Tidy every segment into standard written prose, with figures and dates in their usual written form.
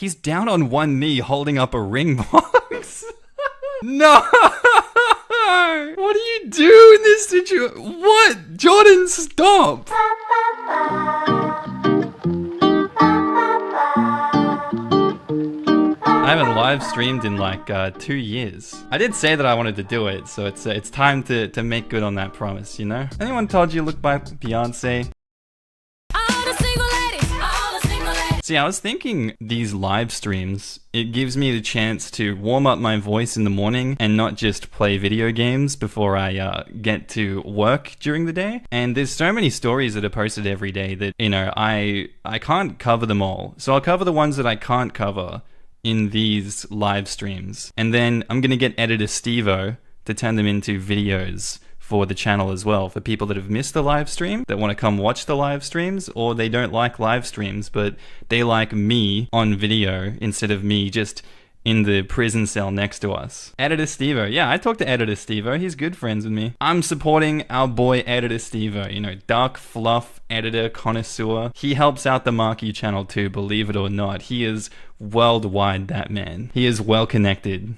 He's down on one knee holding up a ring box. No! What do you do in this situation? What? Jordan, stop! I haven't live streamed in like 2 years. I did say that I wanted to do it, so it's time to make good on that promise, you know? Anyone told you look like Beyonce? See, I was thinking these live streams, it gives me the chance to warm up my voice in the morning and not just play video games before I get to work during the day. And there's so many stories that are posted every day that, you know, I can't cover them all. So I'll cover the ones that I can't cover in these live streams. And then I'm gonna get editor Steve-O to turn them into videos for the channel as well, for people that have missed the live stream, that want to come watch the live streams, or they don't like live streams, but they like me on video instead of me just in the prison cell next to us. Editor Steve-O. Yeah, I talked to Editor Steve-O. He's good friends with me. I'm supporting our boy Editor Steve-O, you know, dark fluff editor connoisseur. He helps out the Marky channel too, believe it or not. He is worldwide, that man. He is well connected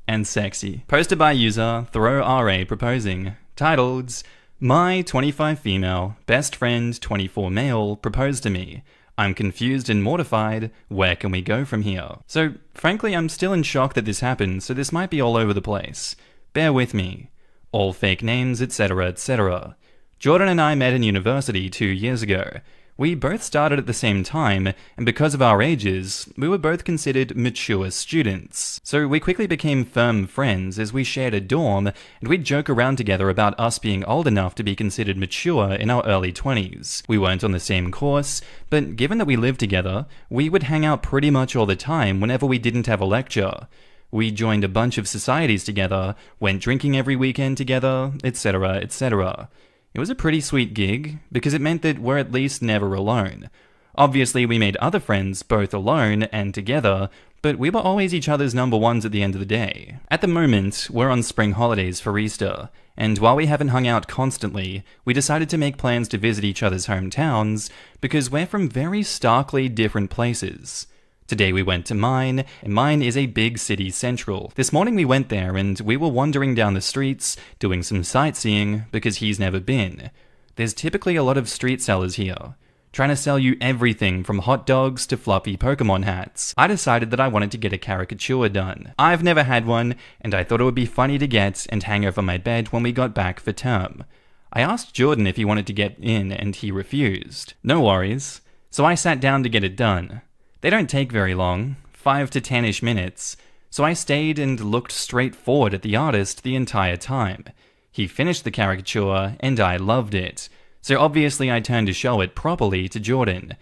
and sexy. Posted by user ThrowRA proposing. Titled, My 25 female, best friend 24 male proposed to me. I'm confused and mortified. Where can we go from here? So, frankly, I'm still in shock that this happened, so this might be all over the place. Bear with me. All fake names, etc., etc. Jordan and I met in university 2 years ago. We both started at the same time, and because of our ages, we were both considered mature students. So we quickly became firm friends as we shared a dorm, and we'd joke around together about us being old enough to be considered mature in our early 20s. We weren't on the same course, but given that we lived together, we would hang out pretty much all the time whenever we didn't have a lecture. We joined a bunch of societies together, went drinking every weekend together, etc., etc. It was a pretty sweet gig, because it meant that we're at least never alone. Obviously, we made other friends both alone and together, but we were always each other's number ones at the end of the day. At the moment, we're on spring holidays for Easter, and while we haven't hung out constantly, we decided to make plans to visit each other's hometowns, because we're from very starkly different places. Today we went to mine, and mine is a big city central. This morning we went there and we were wandering down the streets, doing some sightseeing, because he's never been. There's typically a lot of street sellers here, trying to sell you everything from hot dogs to fluffy Pokemon hats. I decided that I wanted to get a caricature done. I've never had one, and I thought it would be funny to get and hang over my bed when we got back for term. I asked Jordan if he wanted to get in, and he refused. No worries. So I sat down to get it done. They don't take very long, 5 to 10-ish minutes, so I stayed and looked straight forward at the artist the entire time. He finished the caricature, and I loved it, so obviously I turned to show it properly to Jordan.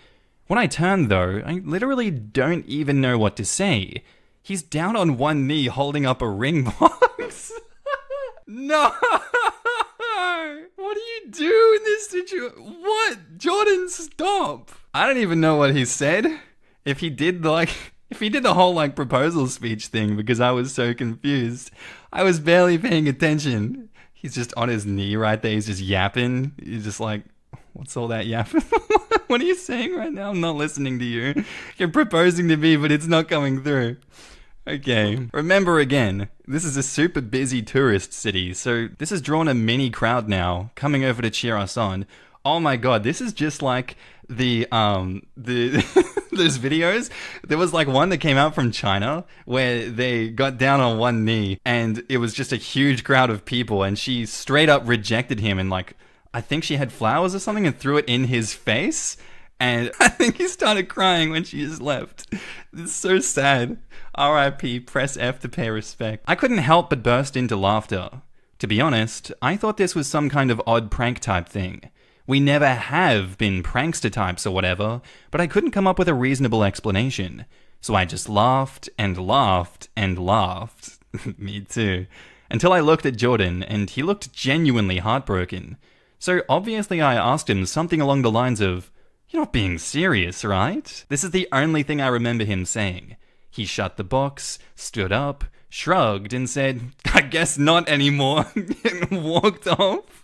When I turned though, I literally don't even know what to say. He's down on one knee holding up a ring box. No! What do you do in this situation? What? Jordan, stop! I don't even know what he said. If he did the whole proposal speech thing, because I was so confused. I was barely paying attention. He's just on his knee right there. He's just yapping. He's just like, what's all that yapping? What are you saying right now? I'm not listening to you. You're proposing to me, but it's not coming through. Okay. Remember again, this is a super busy tourist city, so this has drawn a mini crowd now, coming over to cheer us on. Oh my god, this is just like the those videos. There was one that came out from China where they got down on one knee and it was just a huge crowd of people, and she straight up rejected him, and I think she had flowers or something and threw it in his face, and I think he started crying when she just left. It's so sad. R.I.P. Press F to pay respect. I couldn't help but burst into laughter. To be honest, I thought this was some kind of odd prank type thing. We never have been prankster types or whatever, but I couldn't come up with a reasonable explanation. So I just laughed and laughed and laughed. Me too. Until I looked at Jordan, and he looked genuinely heartbroken. So obviously I asked him something along the lines of, "You're not being serious, right?" This is the only thing I remember him saying. He shut the box, stood up, shrugged, and said, "I guess not anymore," and walked off.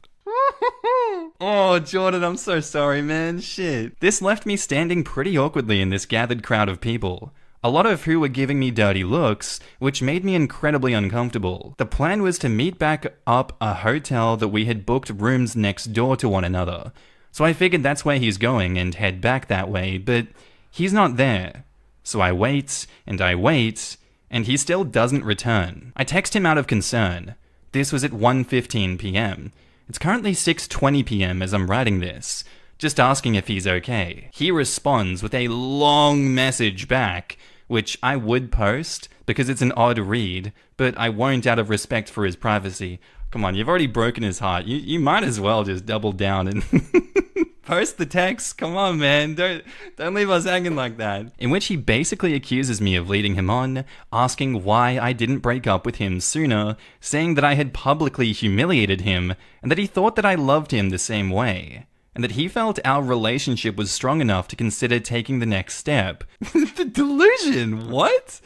Oh, Jordan, I'm so sorry, man. Shit. This left me standing pretty awkwardly in this gathered crowd of people. a lot of who were giving me dirty looks, which made me incredibly uncomfortable. The plan was to meet back up a hotel that we had booked rooms next door to one another. So I figured that's where he's going and head back that way, but he's not there. So I wait, and he still doesn't return. I text him out of concern. This was at 1:15 p.m. It's currently 6:20 p.m. as I'm writing this, just asking if he's okay. He responds with a long message back, which I would post because it's an odd read, but I won't out of respect for his privacy. Come on, you've already broken his heart. You might as well just double down and post the text. Come on, man. Don't leave us hanging like that. In which he basically accuses me of leading him on, asking why I didn't break up with him sooner, saying that I had publicly humiliated him, and that he thought that I loved him the same way, and that he felt our relationship was strong enough to consider taking the next step. The delusion, what?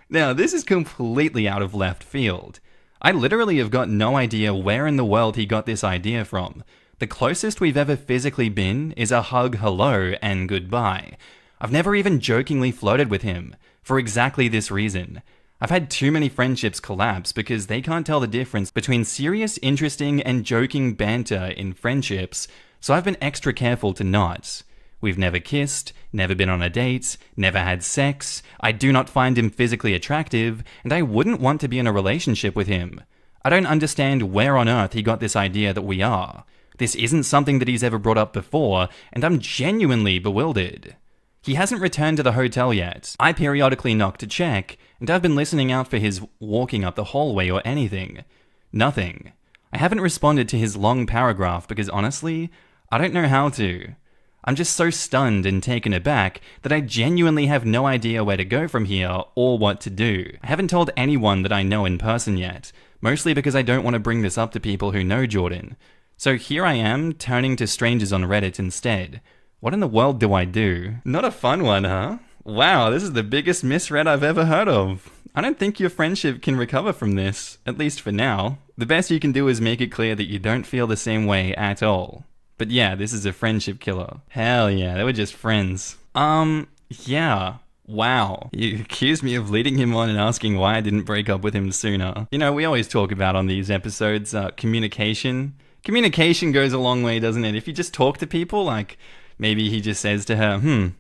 Now, this is completely out of left field. I literally have got no idea where in the world he got this idea from. The closest we've ever physically been is a hug hello and goodbye. I've never even jokingly flirted with him, for exactly this reason. I've had too many friendships collapse because they can't tell the difference between serious, interesting, and joking banter in friendships, so I've been extra careful to not. We've never kissed, never been on a date, never had sex, I do not find him physically attractive, and I wouldn't want to be in a relationship with him. I don't understand where on earth he got this idea that we are. This isn't something that he's ever brought up before, and I'm genuinely bewildered. He hasn't returned to the hotel yet. I periodically knock to check, and I've been listening out for his walking up the hallway or anything. Nothing. I haven't responded to his long paragraph because honestly, I don't know how to. I'm just so stunned and taken aback that I genuinely have no idea where to go from here or what to do. I haven't told anyone that I know in person yet, mostly because I don't want to bring this up to people who know Jordan. So here I am, turning to strangers on Reddit instead. What in the world do I do? Not a fun one, huh? Wow, this is the biggest misread I've ever heard of. I don't think your friendship can recover from this, at least for now. The best you can do is make it clear that you don't feel the same way at all. But yeah, this is a friendship killer. Hell yeah, they were just friends. Yeah. Wow. You accused me of leading him on and asking why I didn't break up with him sooner. You know, we always talk about on these episodes, communication. Communication goes a long way, doesn't it? If you just talk to people, like, maybe he just says to her,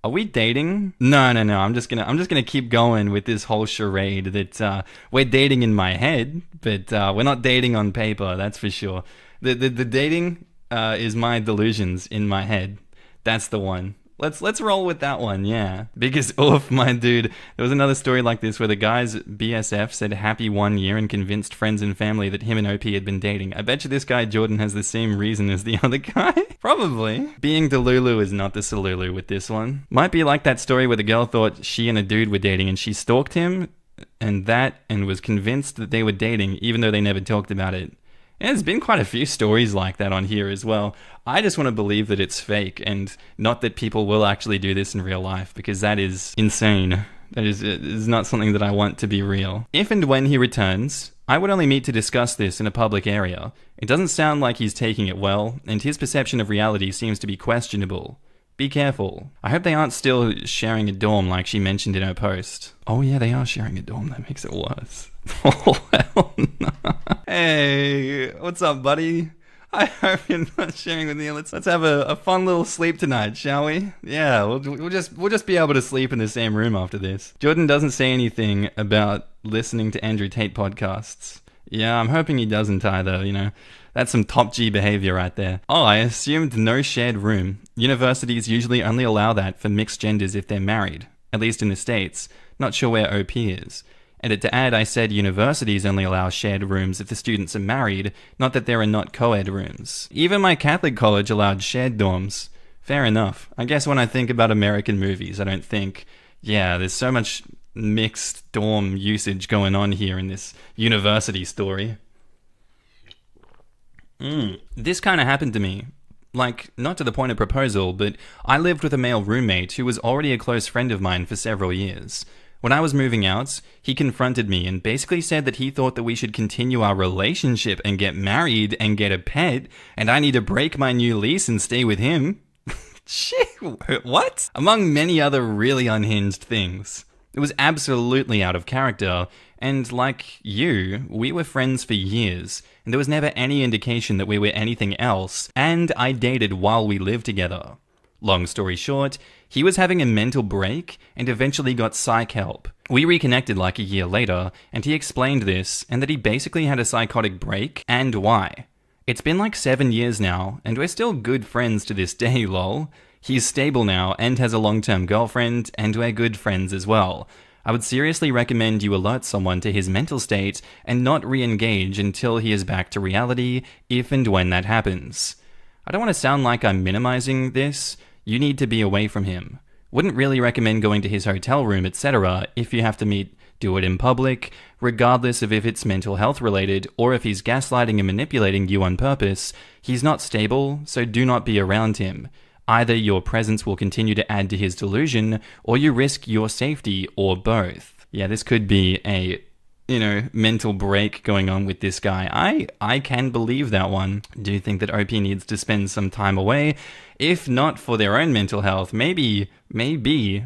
are we dating? No, I'm just gonna keep going with this whole charade that we're dating in my head, but we're not dating on paper, that's for sure. The dating is my delusions in my head. That's the one. Let's roll with that one, yeah. Because, oof, my dude, there was another story like this where the guy's BSF said happy 1 year and convinced friends and family that him and OP had been dating. I bet you this guy Jordan has the same reason as the other guy. Probably. Being Delulu is not the Salulu with this one. Might be like that story where the girl thought she and a dude were dating and she stalked him and was convinced that they were dating even though they never talked about it. And there's been quite a few stories like that on here as well. I just want to believe that it's fake and not that people will actually do this in real life because that is insane. That is not something that I want to be real. If and when he returns, I would only meet to discuss this in a public area. It doesn't sound like he's taking it well, and his perception of reality seems to be questionable. Be careful. I hope they aren't still sharing a dorm like she mentioned in her post. Oh yeah, they are sharing a dorm. That makes it worse. Oh, hell no. Hey, what's up, buddy? I hope you're not sharing with me. Let's have a fun little sleep tonight, shall we? Yeah, we'll just be able to sleep in the same room after this. Jordan doesn't say anything about listening to Andrew Tate podcasts. Yeah, I'm hoping he doesn't either, you know. That's some top G behavior right there. Oh, I assumed no shared room. Universities usually only allow that for mixed genders if they're married, at least in the States. Not sure where OP is. And to add, I said universities only allow shared rooms if the students are married, not that there are not co-ed rooms. Even my Catholic college allowed shared dorms. Fair enough. I guess when I think about American movies, I don't think, yeah, there's so much mixed dorm usage going on here in this university story. This kind of happened to me. Like, not to the point of proposal, but I lived with a male roommate who was already a close friend of mine for several years. When I was moving out, he confronted me and basically said that he thought that we should continue our relationship and get married and get a pet, and I need to break my new lease and stay with him. Shit, what? Among many other really unhinged things. It was absolutely out of character, and like you, we were friends for years, and there was never any indication that we were anything else, and I dated while we lived together. Long story short, he was having a mental break and eventually got psych help. We reconnected like a year later, and he explained this, and that he basically had a psychotic break, and why. It's been like 7 years now, and we're still good friends to this day, lol. He's stable now and has a long-term girlfriend, and we're good friends as well. I would seriously recommend you alert someone to his mental state and not re-engage until he is back to reality, if and when that happens. I don't want to sound like I'm minimizing this. You need to be away from him. Wouldn't really recommend going to his hotel room, etc. If you have to meet, do it in public, regardless of if it's mental health related or if he's gaslighting and manipulating you on purpose. He's not stable, so do not be around him. Either your presence will continue to add to his delusion, or you risk your safety, or both. Yeah, this could be a, mental break going on with this guy. I can believe that one. Do think that OP needs to spend some time away, if not for their own mental health, maybe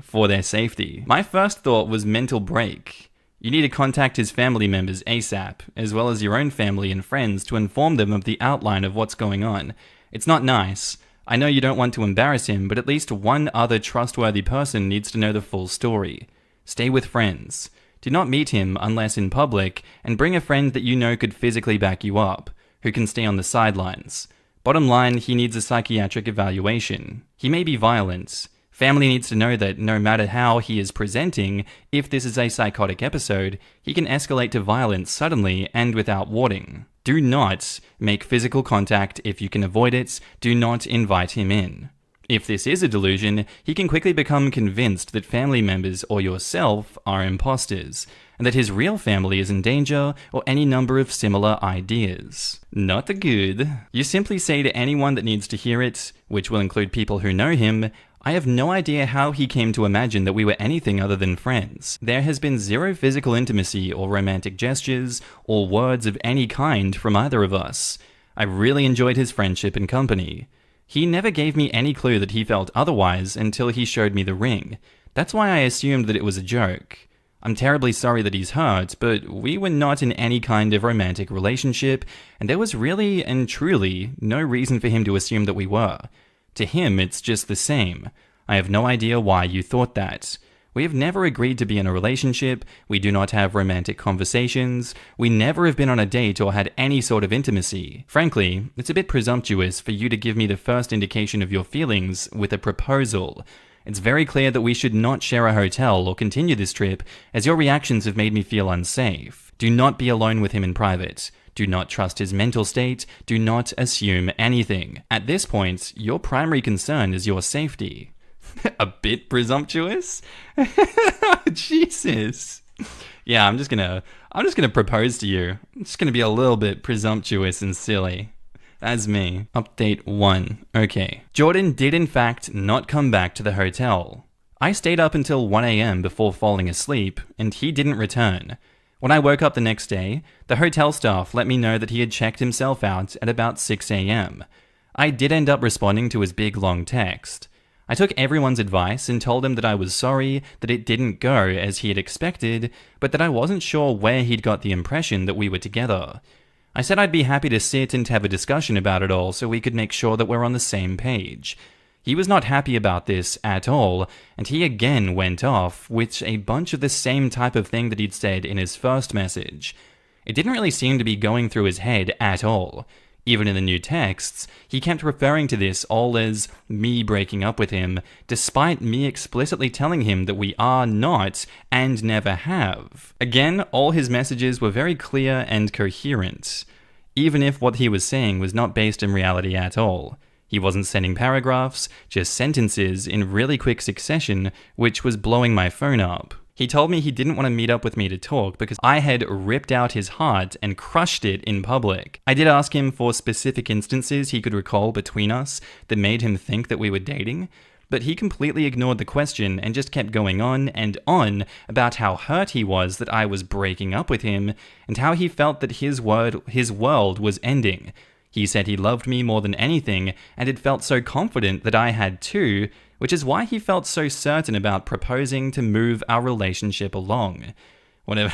for their safety. My first thought was mental break. You need to contact his family members ASAP, as well as your own family and friends to inform them of the outline of what's going on. It's not nice. I know you don't want to embarrass him, but at least one other trustworthy person needs to know the full story. Stay with friends. Do not meet him unless in public, and bring a friend that you know could physically back you up, who can stay on the sidelines. Bottom line, he needs a psychiatric evaluation. He may be violent. Family needs to know that no matter how he is presenting, if this is a psychotic episode, he can escalate to violence suddenly and without warning. Do not make physical contact if you can avoid it. Do not invite him in. If this is a delusion, he can quickly become convinced that family members or yourself are imposters, and that his real family is in danger, or any number of similar ideas. Not good. You simply say to anyone that needs to hear it, which will include people who know him, I have no idea how he came to imagine that we were anything other than friends. There has been zero physical intimacy or romantic gestures or words of any kind from either of us. I really enjoyed his friendship and company. He never gave me any clue that he felt otherwise until he showed me the ring. That's why I assumed that it was a joke. I'm terribly sorry that he's hurt, but we were not in any kind of romantic relationship, and there was really and truly no reason for him to assume that we were. To him, it's just the same. I have no idea why you thought that. We have never agreed to be in a relationship, we do not have romantic conversations, we never have been on a date or had any sort of intimacy. Frankly, it's a bit presumptuous for you to give me the first indication of your feelings with a proposal. It's very clear that we should not share a hotel or continue this trip, as your reactions have made me feel unsafe. Do not be alone with him in private. Do not trust his mental state. Do not assume anything. At this point, your primary concern is your safety. A bit presumptuous? Jesus. Yeah, I'm just gonna propose to you. I'm just gonna be a little bit presumptuous and silly. That's me. Update 1. Okay. Jordan did in fact not come back to the hotel. I stayed up until 1 AM before falling asleep, and he didn't return. When I woke up the next day, the hotel staff let me know that he had checked himself out at about 6 AM. I did end up responding to his big long text. I took everyone's advice and told him that I was sorry that it didn't go as he had expected, but that I wasn't sure where he'd got the impression that we were together. I said I'd be happy to sit and have a discussion about it all so we could make sure that we're on the same page. He was not happy about this at all, and he again went off with a bunch of the same type of thing that he'd said in his first message. It didn't really seem to be going through his head at all. Even in the new texts, he kept referring to this all as me breaking up with him, despite me explicitly telling him that we are not and never have. Again, all his messages were very clear and coherent, even if what he was saying was not based in reality at all. He wasn't sending paragraphs, just sentences in really quick succession, which was blowing my phone up. He told me he didn't want to meet up with me to talk because I had ripped out his heart and crushed it in public. I did ask him for specific instances he could recall between us that made him think that we were dating, but he completely ignored the question and just kept going on and on about how hurt he was that I was breaking up with him and how he felt that his world was ending. He said he loved me more than anything and had felt so confident that I had too, which is why he felt so certain about proposing to move our relationship along. Whatever.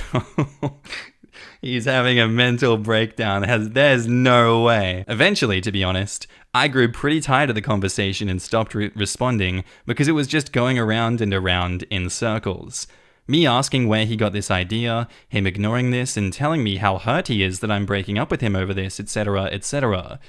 He's having a mental breakdown. There's no way. Eventually, to be honest, I grew pretty tired of the conversation and stopped responding because it was just going around and around in circles. Me asking where he got this idea, him ignoring this and telling me how hurt he is that I'm breaking up with him over this, etc., etc.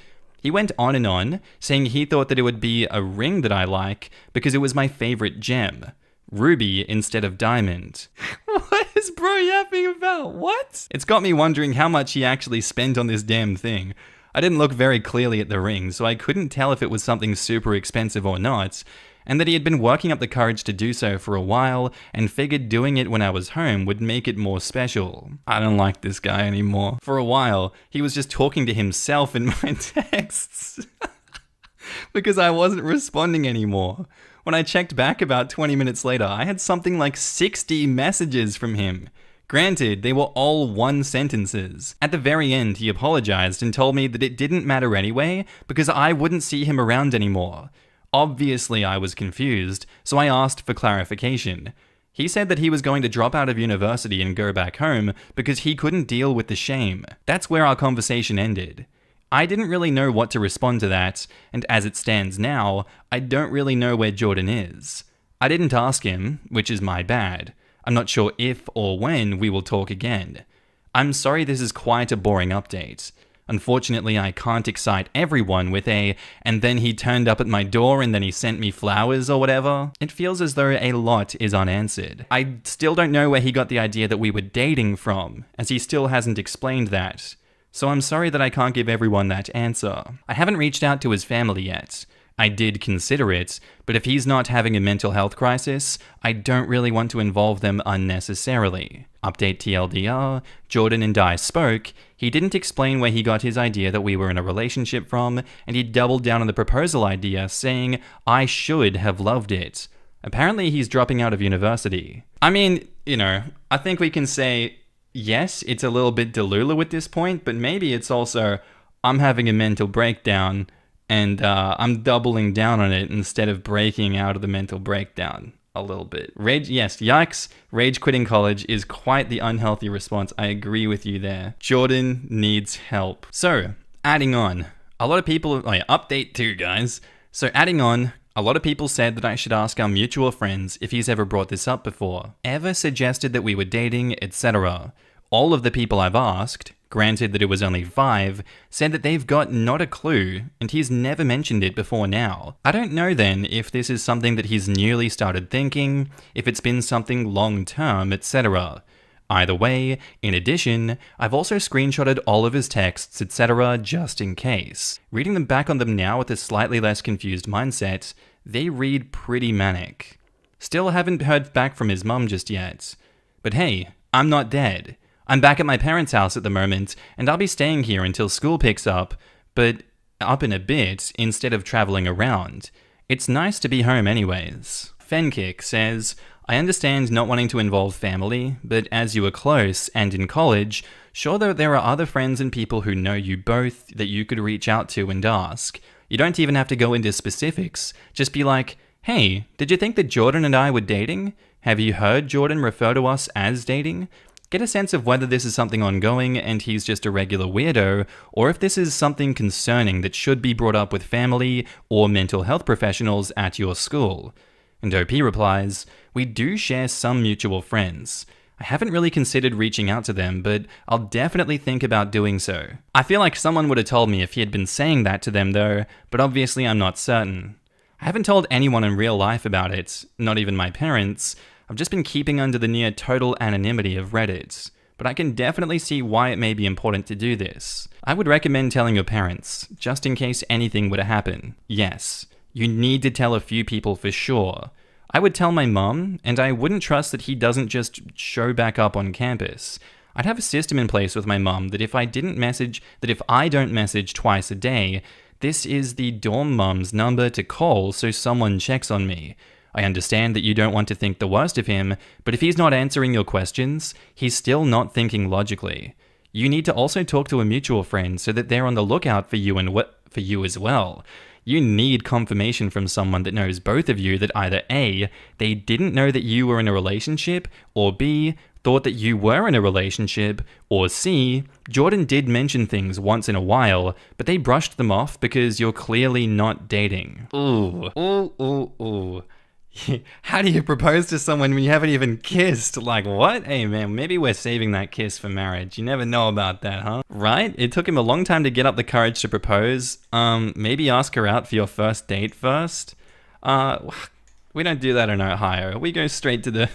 He went on, saying he thought that it would be a ring that I like because it was my favorite gem. Ruby instead of diamond. What is bro yapping about? What? It's got me wondering how much he actually spent on this damn thing. I didn't look very clearly at the ring, so I couldn't tell if it was something super expensive or not, and that he had been working up the courage to do so for a while and figured doing it when I was home would make it more special. I don't like this guy anymore. For a while, he was just talking to himself in my texts because I wasn't responding anymore. When I checked back about 20 minutes later, I had something like 60 messages from him. Granted, they were all one sentences. At the very end, he apologized and told me that it didn't matter anyway because I wouldn't see him around anymore. Obviously, I was confused, so I asked for clarification. He said that he was going to drop out of university and go back home because he couldn't deal with the shame. That's where our conversation ended. I didn't really know what to respond to that, and as it stands now, I don't really know where Jordan is. I didn't ask him, which is my bad. I'm not sure if or when we will talk again. I'm sorry this is quite a boring update. Unfortunately, I can't excite everyone with and then he turned up at my door and then he sent me flowers or whatever. It feels as though a lot is unanswered. I still don't know where he got the idea that we were dating from, as he still hasn't explained that. So I'm sorry that I can't give everyone that answer. I haven't reached out to his family yet. I did consider it, but if he's not having a mental health crisis, I don't really want to involve them unnecessarily. Update TLDR, Jordan and I spoke. He didn't explain where he got his idea that we were in a relationship from, and he doubled down on the proposal idea, saying I should have loved it. Apparently he's dropping out of university. I mean, I think we can say yes, it's a little bit Delulu at this point, but maybe it's also, I'm having a mental breakdown, and I'm doubling down on it instead of breaking out of the mental breakdown a little bit. Yikes, rage quitting college is quite the unhealthy response. I agree with you there. Jordan needs help. So, adding on, a lot of people, update 2 guys. So adding on, a lot of people said that I should ask our mutual friends if he's ever brought this up before, ever suggested that we were dating, etc. All of the people I've asked, granted that it was only 5, said that they've got not a clue, and he's never mentioned it before now. I don't know then if this is something that he's newly started thinking, if it's been something long-term, etc. Either way, in addition, I've also screenshotted all of his texts, etc. just in case. Reading them back on them now with a slightly less confused mindset, they read pretty manic. Still haven't heard back from his mum just yet. But hey, I'm not dead. I'm back at my parents' house at the moment, and I'll be staying here until school picks up, but up in a bit instead of traveling around. It's nice to be home anyways. Fenkick says, I understand not wanting to involve family, but as you were close and in college, sure that there are other friends and people who know you both that you could reach out to and ask. You don't even have to go into specifics. Just be like, hey, did you think that Jordan and I were dating? Have you heard Jordan refer to us as dating? Get a sense of whether this is something ongoing and he's just a regular weirdo, or if this is something concerning that should be brought up with family or mental health professionals at your school. And OP replies, we do share some mutual friends. I haven't really considered reaching out to them, but I'll definitely think about doing so. I feel like someone would have told me if he had been saying that to them though, but obviously I'm not certain. I haven't told anyone in real life about it, not even my parents. I've just been keeping under the near total anonymity of Reddit, but I can definitely see why it may be important to do this. I would recommend telling your parents, just in case anything were to happen. Yes, you need to tell a few people for sure. I would tell my mum, and I wouldn't trust that he doesn't just show back up on campus. I'd have a system in place with my mum that if I don't message twice a day, this is the dorm mum's number to call so someone checks on me. I understand that you don't want to think the worst of him, but if he's not answering your questions, he's still not thinking logically. You need to also talk to a mutual friend so that they're on the lookout for you as well. You need confirmation from someone that knows both of you that either A, they didn't know that you were in a relationship, or B, thought that you were in a relationship, or C, Jordan did mention things once in a while, but they brushed them off because you're clearly not dating. Ooh, ooh, ooh, ooh. How do you propose to someone when you haven't even kissed? Like, what? Hey, man, maybe we're saving that kiss for marriage. You never know about that, huh? Right? It took him a long time to get up the courage to propose. Maybe ask her out for your first date first. We don't do that in Ohio. We go straight to the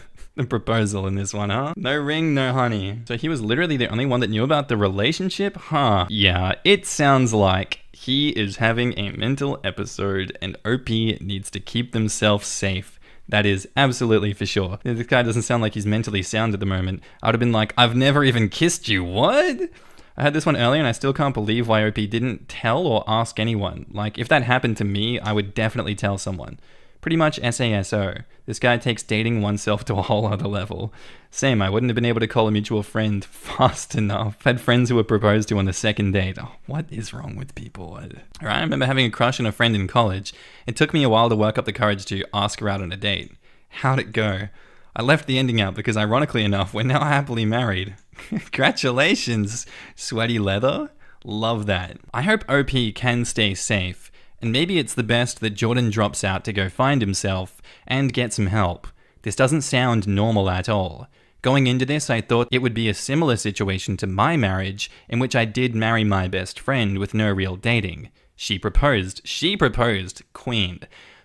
proposal in this one, huh? No ring, no honey. So he was literally the only one that knew about the relationship? Huh. Yeah, it sounds like he is having a mental episode and OP needs to keep themselves safe. That is absolutely for sure. This guy doesn't sound like he's mentally sound at the moment. I would have been like, I've never even kissed you, what? I had this one earlier and I still can't believe why OP didn't tell or ask anyone. Like, if that happened to me, I would definitely tell someone. Pretty much SASO. This guy takes dating oneself to a whole other level. Same, I wouldn't have been able to call a mutual friend fast enough. I've had friends who were proposed to on the second date. Oh, what is wrong with people? I remember having a crush on a friend in college. It took me a while to work up the courage to ask her out on a date. How'd it go? I left the ending out because ironically enough, we're now happily married. Congratulations, sweaty leather. Love that. I hope OP can stay safe. And maybe it's the best that Jordan drops out to go find himself and get some help. This doesn't sound normal at all. Going into this, I thought it would be a similar situation to my marriage, in which I did marry my best friend with no real dating. She proposed, queen.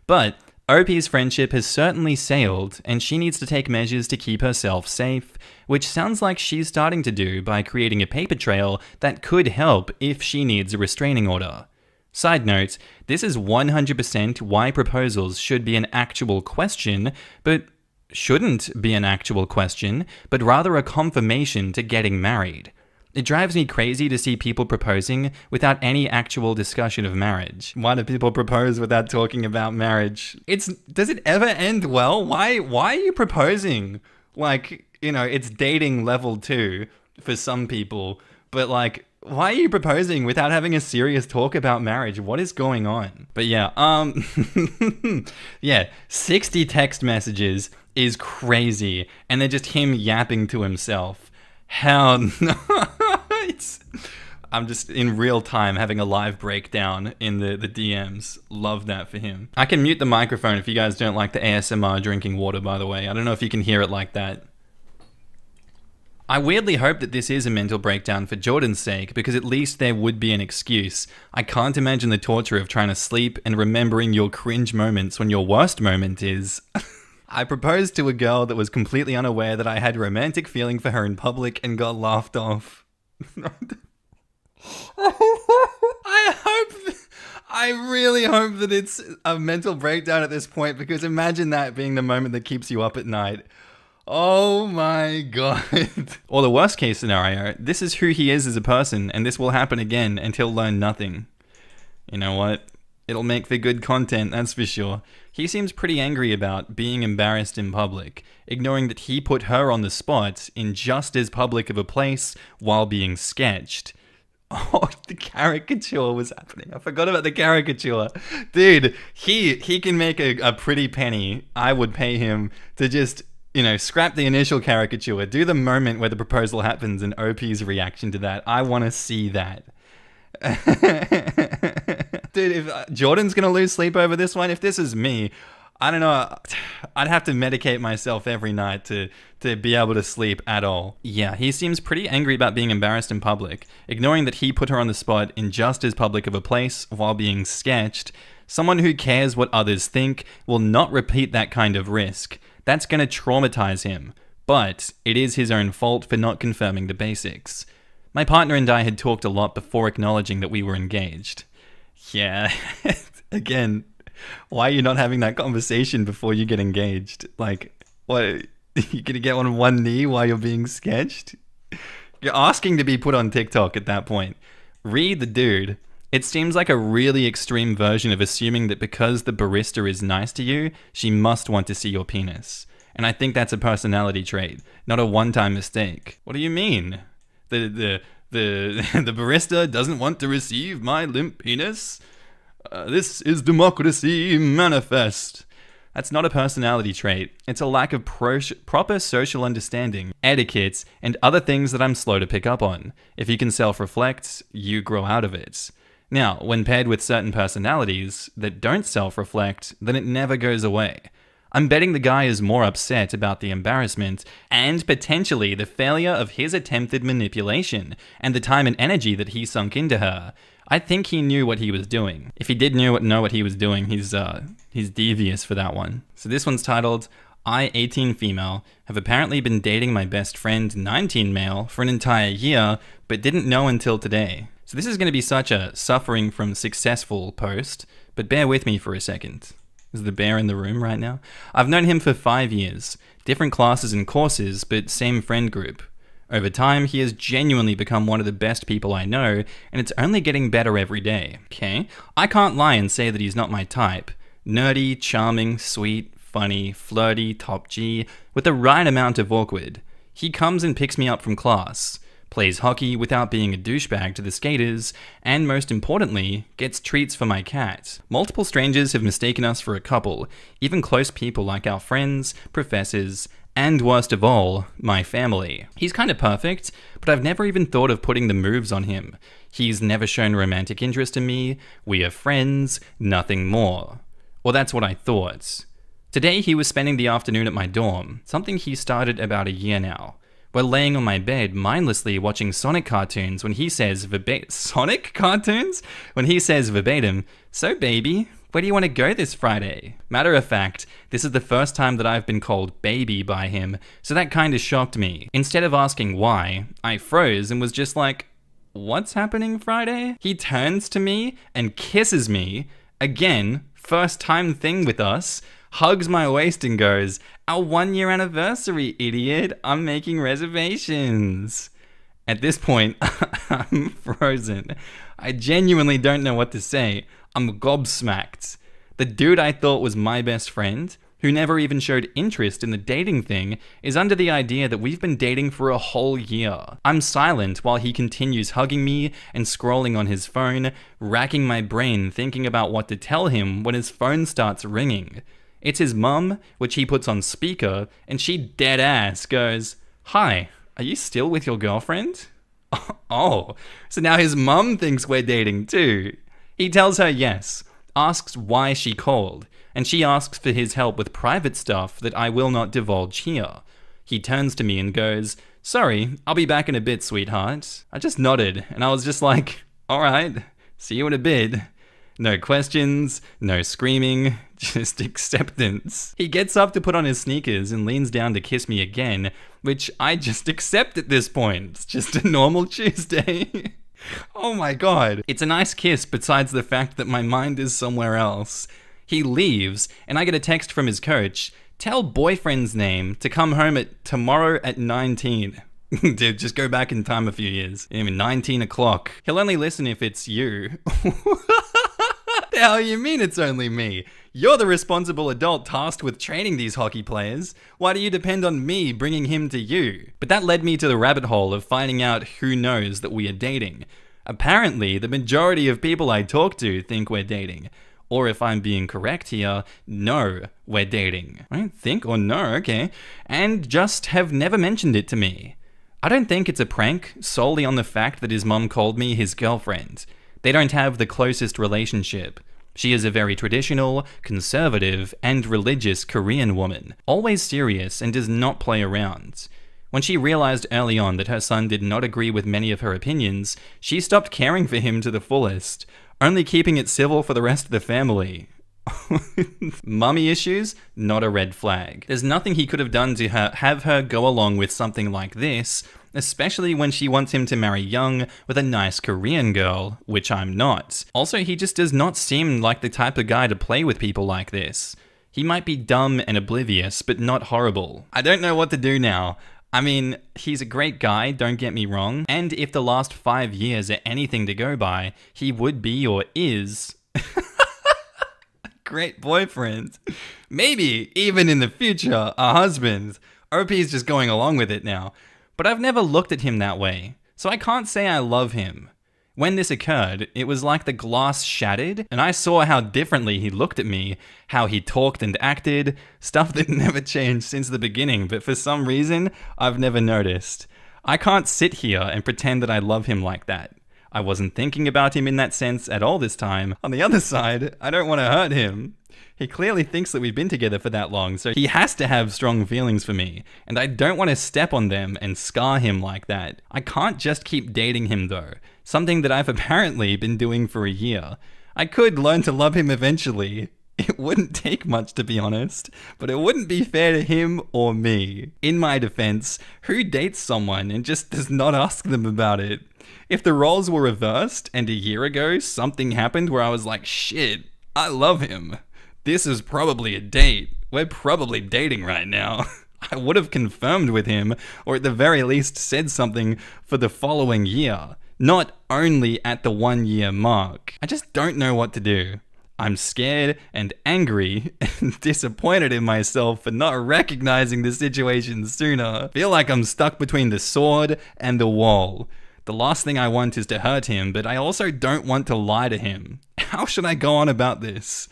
But OP's friendship has certainly sailed, and she needs to take measures to keep herself safe, which sounds like she's starting to do by creating a paper trail that could help if she needs a restraining order. Side note, this is 100% why proposals should be an actual question, but shouldn't be an actual question, but rather a confirmation to getting married. It drives me crazy to see people proposing without any actual discussion of marriage. Why do people propose without talking about marriage? Does it ever end well? Why are you proposing? Like, it's dating level 2 for some people, but like, why are you proposing without having a serious talk about marriage? What is going on? But yeah, 60 text messages is crazy, and they're just him yapping to himself. Hell no. I'm just in real time having a live breakdown in the DMs. Love that for him. I can mute the microphone if you guys don't like the ASMR drinking water, by the way. I don't know if you can hear it like that. I weirdly hope that this is a mental breakdown for Jordan's sake, because at least there would be an excuse. I can't imagine the torture of trying to sleep and remembering your cringe moments when your worst moment is... I proposed to a girl that was completely unaware that I had a romantic feeling for her in public and got laughed off. I really hope that it's a mental breakdown at this point, because imagine that being the moment that keeps you up at night. Oh my god. Or the worst case scenario, this is who he is as a person, and this will happen again and he'll learn nothing. You know what? It'll make for good content, that's for sure. He seems pretty angry about being embarrassed in public, ignoring that he put her on the spot in just as public of a place while being sketched. Oh, the caricature was happening. I forgot about the caricature. Dude, he can make a pretty penny. I would pay him to just... scrap the initial caricature, do the moment where the proposal happens and OP's reaction to that. I want to see that. Dude, if Jordan's going to lose sleep over this one, if this is me, I don't know, I'd have to medicate myself every night to be able to sleep at all. Yeah, he seems pretty angry about being embarrassed in public, ignoring that he put her on the spot in just as public of a place while being sketched. Someone who cares what others think will not repeat that kind of risk. That's going to traumatize him, but it is his own fault for not confirming the basics. My partner and I had talked a lot before acknowledging that we were engaged. Yeah, again, why are you not having that conversation before you get engaged? Like, what, you gonna get on one knee while you're being sketched? You're asking to be put on TikTok at that point. Read the dude. It seems like a really extreme version of assuming that because the barista is nice to you, she must want to see your penis. And I think that's a personality trait, not a one-time mistake. What do you mean? The barista doesn't want to receive my limp penis? This is democracy manifest. That's not a personality trait. It's a lack of proper social understanding, etiquette, and other things that I'm slow to pick up on. If you can self-reflect, you grow out of it. Now, when paired with certain personalities that don't self-reflect, then it never goes away. I'm betting the guy is more upset about the embarrassment and potentially the failure of his attempted manipulation and the time and energy that he sunk into her. I think he knew what he was doing. If he did know what he was doing, he's devious for that one. So this one's titled, I, 18 female, have apparently been dating my best friend, 19 male, for an entire year, but didn't know until today. So this is going to be such a suffering from successful post, but bear with me for a second. Is the bear in the room right now? I've known him for 5 years, different classes and courses, but same friend group. Over time, he has genuinely become one of the best people I know, and it's only getting better every day, okay? I can't lie and say that he's not my type. Nerdy, charming, sweet, funny, flirty, top G, with the right amount of awkward. He comes and picks me up from class, plays hockey without being a douchebag to the skaters, and most importantly, gets treats for my cat. Multiple strangers have mistaken us for a couple, even close people like our friends, professors, and worst of all, my family. He's kind of perfect, but I've never even thought of putting the moves on him. He's never shown romantic interest in me, we are friends, nothing more. Or that's what I thought. Today he was spending the afternoon at my dorm, something he started about a year now. We're laying on my bed mindlessly watching Sonic cartoons when he says Sonic cartoons? When he says verbatim, "So baby, where do you want to go this Friday?" Matter of fact, this is the first time that I've been called baby by him, so that kinda shocked me. Instead of asking why, I froze and was just like, what's happening Friday? He turns to me and kisses me, again, first time thing with us, hugs my waist and goes, "Our 1-year anniversary, idiot. I'm making reservations." At this point, I'm frozen. I genuinely don't know what to say. I'm gobsmacked. The dude I thought was my best friend, who never even showed interest in the dating thing, is under the idea that we've been dating for a whole year. I'm silent while he continues hugging me and scrolling on his phone, racking my brain thinking about what to tell him when his phone starts ringing. It's his mum, which he puts on speaker, and she dead ass goes, "Hi, are you still with your girlfriend?" Oh, so now his mum thinks we're dating too. He tells her yes, asks why she called, and she asks for his help with private stuff that I will not divulge here. He turns to me and goes, "Sorry, I'll be back in a bit, sweetheart." I just nodded, and I was just like, alright, see you in a bit. No questions, no screaming, just acceptance. He gets up to put on his sneakers and leans down to kiss me again, which I just accept at this point. It's just a normal Tuesday. Oh my god. It's a nice kiss besides the fact that my mind is somewhere else. He leaves, and I get a text from his coach, "Tell boyfriend's name to come home tomorrow at 19. Dude, just go back in time a few years. 19 o'clock. He'll only listen if it's you. The hell you mean it's only me? You're the responsible adult tasked with training these hockey players. Why do you depend on me bringing him to you? But that led me to the rabbit hole of finding out who knows that we are dating. Apparently, the majority of people I talk to think we're dating. Or if I'm being correct here, know we're dating. Right? Think or know, okay. And just have never mentioned it to me. I don't think it's a prank solely on the fact that his mum called me his girlfriend. They don't have the closest relationship. She is a very traditional, conservative, and religious Korean woman, always serious and does not play around. When she realized early on that her son did not agree with many of her opinions, she stopped caring for him to the fullest, only keeping it civil for the rest of the family. Mummy issues? Not a red flag. There's nothing he could have done to have her go along with something like this, especially when she wants him to marry young with a nice Korean girl, which I'm not. Also, he just does not seem like the type of guy to play with people like this. He might be dumb and oblivious, but not horrible. I don't know what to do now. I mean, he's a great guy, don't get me wrong, and if the last 5 years are anything to go by, he would be or is a great boyfriend. Maybe, even in the future, a husband. OP's just going along with it now. But I've never looked at him that way, so I can't say I love him. When this occurred, it was like the glass shattered, and I saw how differently he looked at me, how he talked and acted, stuff that never changed since the beginning, but for some reason, I've never noticed. I can't sit here and pretend that I love him like that. I wasn't thinking about him in that sense at all this time. On the other side, I don't want to hurt him. He clearly thinks that we've been together for that long, so he has to have strong feelings for me, and I don't want to step on them and scar him like that. I can't just keep dating him though, something that I've apparently been doing for a year. I could learn to love him eventually. It wouldn't take much, to be honest, but it wouldn't be fair to him or me. In my defense, who dates someone and just does not ask them about it? If the roles were reversed and a year ago something happened where I was like, shit, I love him. This is probably a date. We're probably dating right now. I would have confirmed with him, or at the very least said something for the following year, not only at the 1 year mark. I just don't know what to do. I'm scared and angry and disappointed in myself for not recognizing the situation sooner. I feel like I'm stuck between the sword and the wall. The last thing I want is to hurt him, but I also don't want to lie to him. How should I go on about this?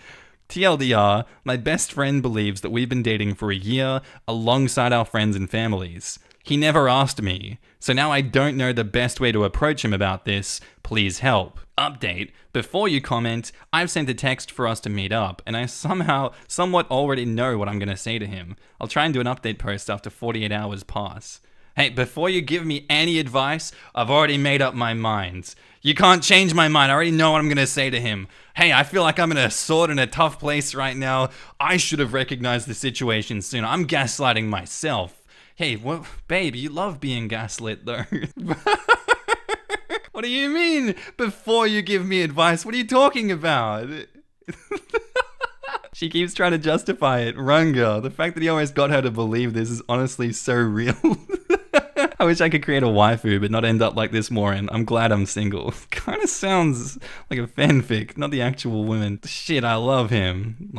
TLDR, my best friend believes that we've been dating for a year alongside our friends and families. He never asked me, so now I don't know the best way to approach him about this. Please help. Update, before you comment, I've sent a text for us to meet up, and I somewhat already know what I'm going to say to him. I'll try and do an update post after 48 hours pass. Hey, before you give me any advice, I've already made up my mind. You can't change my mind. I already know what I'm going to say to him. Hey, I feel like I'm in a sort in a tough place right now. I should have recognized the situation sooner. I'm gaslighting myself. Hey, well, babe, you love being gaslit though. What do you mean, before you give me advice? What are you talking about? She keeps trying to justify it. Runga, the fact that he always got her to believe this is honestly so real. I wish I could create a waifu, but not end up like this Morin. I'm glad I'm single. Kind of sounds like a fanfic, not the actual woman. Shit, I love him.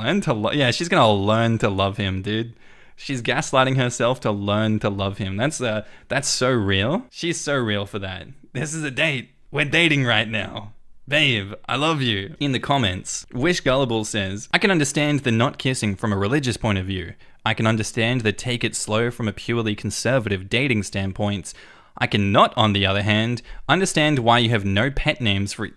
Yeah, she's gonna learn to love him, dude. She's gaslighting herself to learn to love him. That's so real. She's so real for that. This is a date. We're dating right now. Babe, I love you. In the comments, Wish Gullible says, I can understand the not kissing from a religious point of view. I can understand the take it slow from a purely conservative dating standpoint. I cannot, on the other hand, understand why you have no pet names for...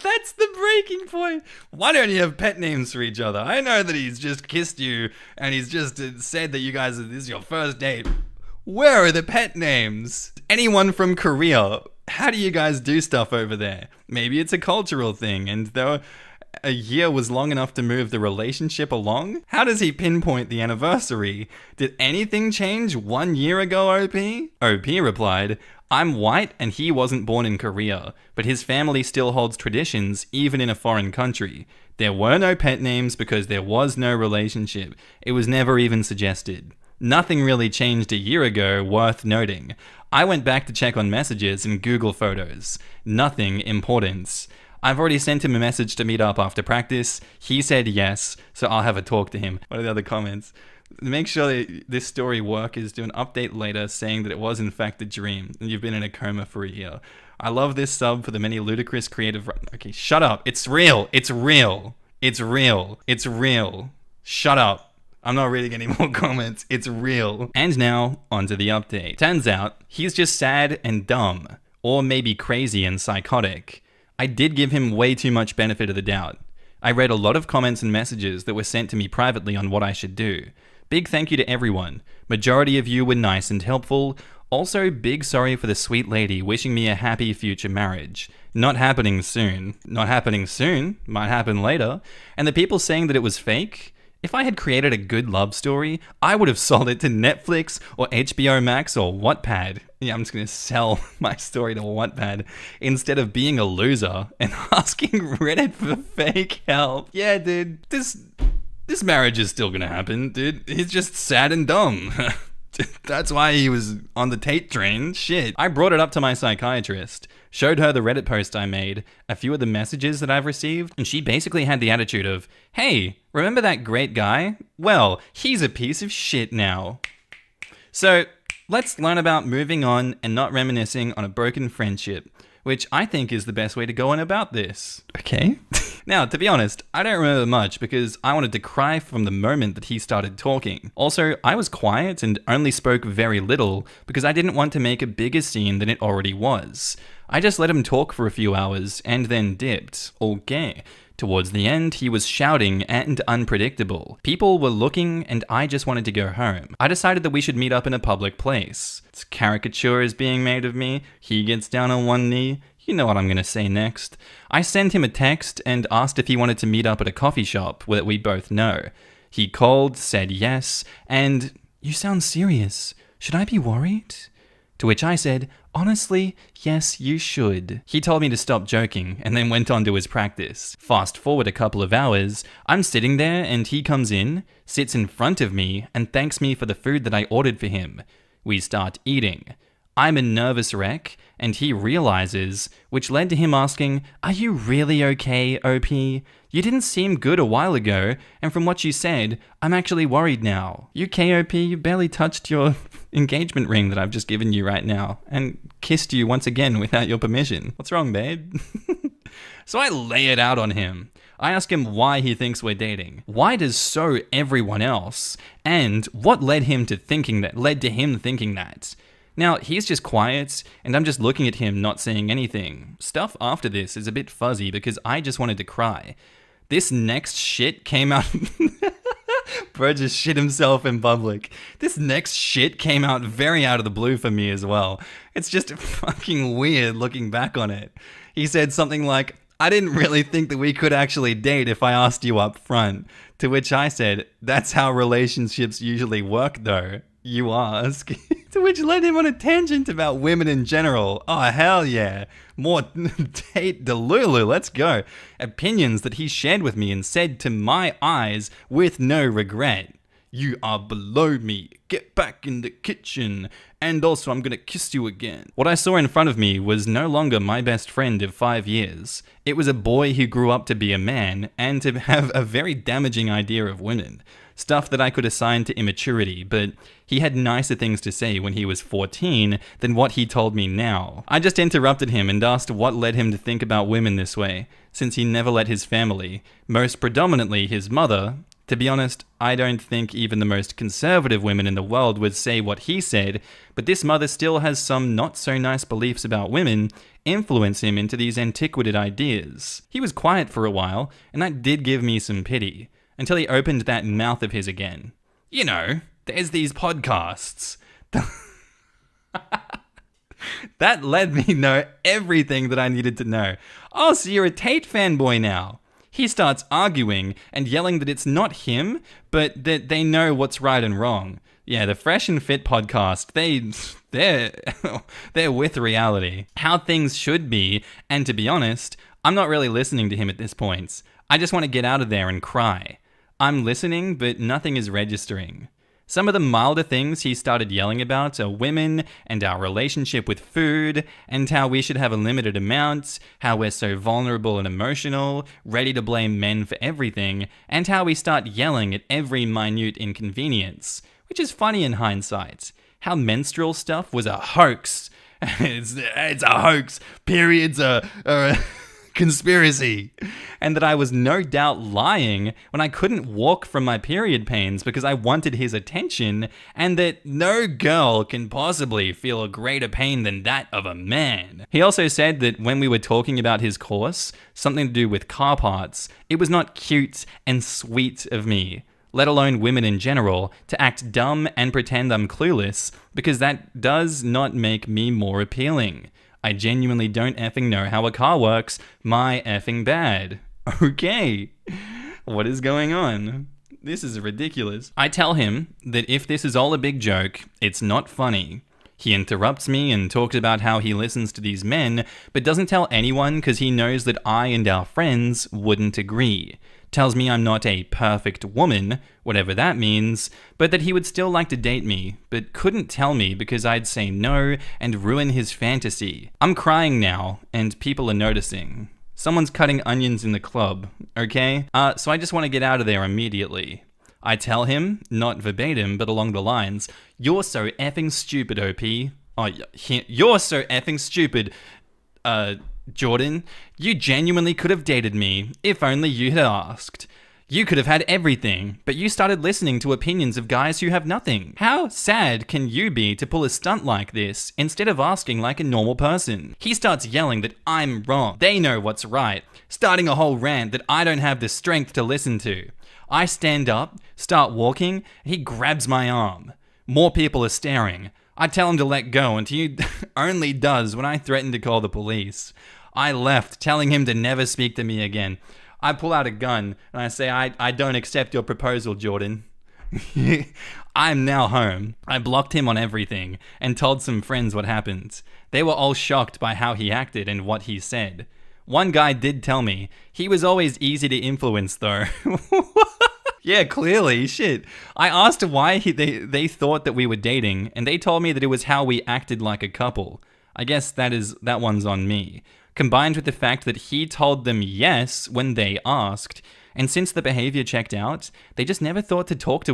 That's the breaking point. Why don't you have pet names for each other? I know that he's just kissed you and he's just said that you guys, this is your first date. Where are the pet names? Anyone from Korea? How do you guys do stuff over there? Maybe it's a cultural thing, and though a year was long enough to move the relationship along, how does he pinpoint the anniversary? Did anything change 1 year ago, OP? OP replied, I'm white and he wasn't born in Korea, but his family still holds traditions even in a foreign country. There were no pet names because there was no relationship. It was never even suggested. Nothing really changed a year ago worth noting. I went back to check on messages and Google Photos. Nothing important. I've already sent him a message to meet up after practice. He said yes, so I'll have a talk to him. What are the other comments? Make sure that this story workers do an update later saying that it was in fact a dream and you've been in a coma for a year. I love this sub for the many ludicrous creative... Okay, shut up. It's real. It's real. It's real. It's real. Shut up. I'm not reading any more comments. It's real. And now, onto the update. Turns out, he's just sad and dumb. Or maybe crazy and psychotic. I did give him way too much benefit of the doubt. I read a lot of comments and messages that were sent to me privately on what I should do. Big thank you to everyone. Majority of you were nice and helpful. Also, big sorry for the sweet lady wishing me a happy future marriage. Not happening soon. Not happening soon. Might happen later. And the people saying that it was fake... If I had created a good love story, I would have sold it to Netflix or HBO Max or Wattpad. Yeah, I'm just going to sell my story to Wattpad instead of being a loser and asking Reddit for fake help. Yeah, dude, this marriage is still going to happen, dude. He's just sad and dumb. That's why he was on the Tate train. Shit. I brought it up to my psychiatrist, showed her the Reddit post I made, a few of the messages that I've received, and she basically had the attitude of, hey, remember that great guy? Well, he's a piece of shit now. So, Let's learn about moving on and not reminiscing on a broken friendship, which I think is the best way to go on about this. Okay? Now, to be honest, I don't remember much because I wanted to cry from the moment that he started talking. Also, I was quiet and only spoke very little because I didn't want to make a bigger scene than it already was. I just let him talk for a few hours and then dipped. Okay. Towards the end, he was shouting and unpredictable. People were looking and I just wanted to go home. I decided that we should meet up in a public place. This caricature is being made of me. He gets down on one knee. You know what I'm gonna say next. I sent him a text and asked if he wanted to meet up at a coffee shop that we both know. He called, said yes, and, "You sound serious. Should I be worried?" To which I said, "Honestly, yes, you should." He told me to stop joking and then went on to his practice. Fast forward a couple of hours, I'm sitting there and he comes in, sits in front of me and thanks me for the food that I ordered for him. We start eating. I'm a nervous wreck and he realizes, which led to him asking, "Are you really okay, OP? You didn't seem good a while ago, and from what you said, I'm actually worried now." "You KOP, you barely touched your engagement ring that I've just given you right now, and kissed you once again without your permission. What's wrong, babe?" So I lay it out on him. I ask him why he thinks we're dating. Why does so everyone else? And what led to him thinking that? Now, he's just quiet, and I'm just looking at him not saying anything. Stuff after this is a bit fuzzy because I just wanted to cry. This next shit came out... Bro just shit himself in public. This next shit came out very out of the blue for me as well. It's just fucking weird looking back on it. He said something like, "I didn't really think that we could actually date if I asked you up front." To which I said, "That's how relationships usually work though. You ask." To which led him on a tangent about women in general. Oh, hell yeah. More Tate Delulu, let's go. Opinions that he shared with me and said to my eyes with no regret. "You are below me. Get back in the kitchen. And also, I'm gonna kiss you again." What I saw in front of me was no longer my best friend of 5 years. It was a boy who grew up to be a man and to have a very damaging idea of women. Stuff that I could assign to immaturity, but he had nicer things to say when he was 14 than what he told me now. I just interrupted him and asked what led him to think about women this way, since he never let his family, most predominantly his mother. To be honest, I don't think even the most conservative women in the world would say what he said, but this mother still has some not so nice beliefs about women influence him into these antiquated ideas. He was quiet for a while, and that did give me some pity. Until he opened that mouth of his again. You know, there's these podcasts. That let me know everything that I needed to know. Oh, so you're a Tate fanboy now. He starts arguing and yelling that it's not him, but that they know what's right and wrong. Yeah, the Fresh and Fit podcast, they're with reality. How things should be, and to be honest, I'm not really listening to him at this point. I just want to get out of there and cry. I'm listening, but nothing is registering. Some of the milder things he started yelling about are women and our relationship with food and how we should have a limited amount, how we're so vulnerable and emotional, ready to blame men for everything, and how we start yelling at every minute inconvenience, which is funny in hindsight. How menstrual stuff was a hoax. It's a hoax. Periods are conspiracy. And that I was no doubt lying when I couldn't walk from my period pains because I wanted his attention, and that no girl can possibly feel a greater pain than that of a man. He also said that when we were talking about his course, something to do with car parts, it was not cute and sweet of me, let alone women in general, to act dumb and pretend I'm clueless, because that does not make me more appealing. I genuinely don't effing know how a car works. My effing bad. Okay. What is going on? This is ridiculous. I tell him that if this is all a big joke, it's not funny. He interrupts me and talks about how he listens to these men, but doesn't tell anyone because he knows that I and our friends wouldn't agree. Tells me I'm not a perfect woman, whatever that means, but that he would still like to date me, but couldn't tell me because I'd say no and ruin his fantasy. I'm crying now, and people are noticing. Someone's cutting onions in the club, okay? So I just want to get out of there immediately. I tell him, not verbatim, but along the lines, "You're so effing stupid, OP. Oh, you're so effing stupid, Jordan. You genuinely could have dated me, if only you had asked. You could have had everything, but you started listening to opinions of guys who have nothing. How sad can you be to pull a stunt like this instead of asking like a normal person?" He starts yelling that I'm wrong. They know what's right, starting a whole rant that I don't have the strength to listen to. I stand up, start walking, and he grabs my arm. More people are staring. I tell him to let go, and he only does when I threaten to call the police. I left, telling him to never speak to me again. I pull out a gun, and I say, I don't accept your proposal, Jordan. I'm now home. I blocked him on everything, and told some friends what happened. They were all shocked by how he acted and what he said. One guy did tell me, he was always easy to influence though. Yeah, clearly, shit. I asked why they thought that we were dating, and they told me that it was how we acted like a couple. I guess that one's on me. Combined with the fact that he told them yes when they asked, and since the behavior checked out, they just never thought to talk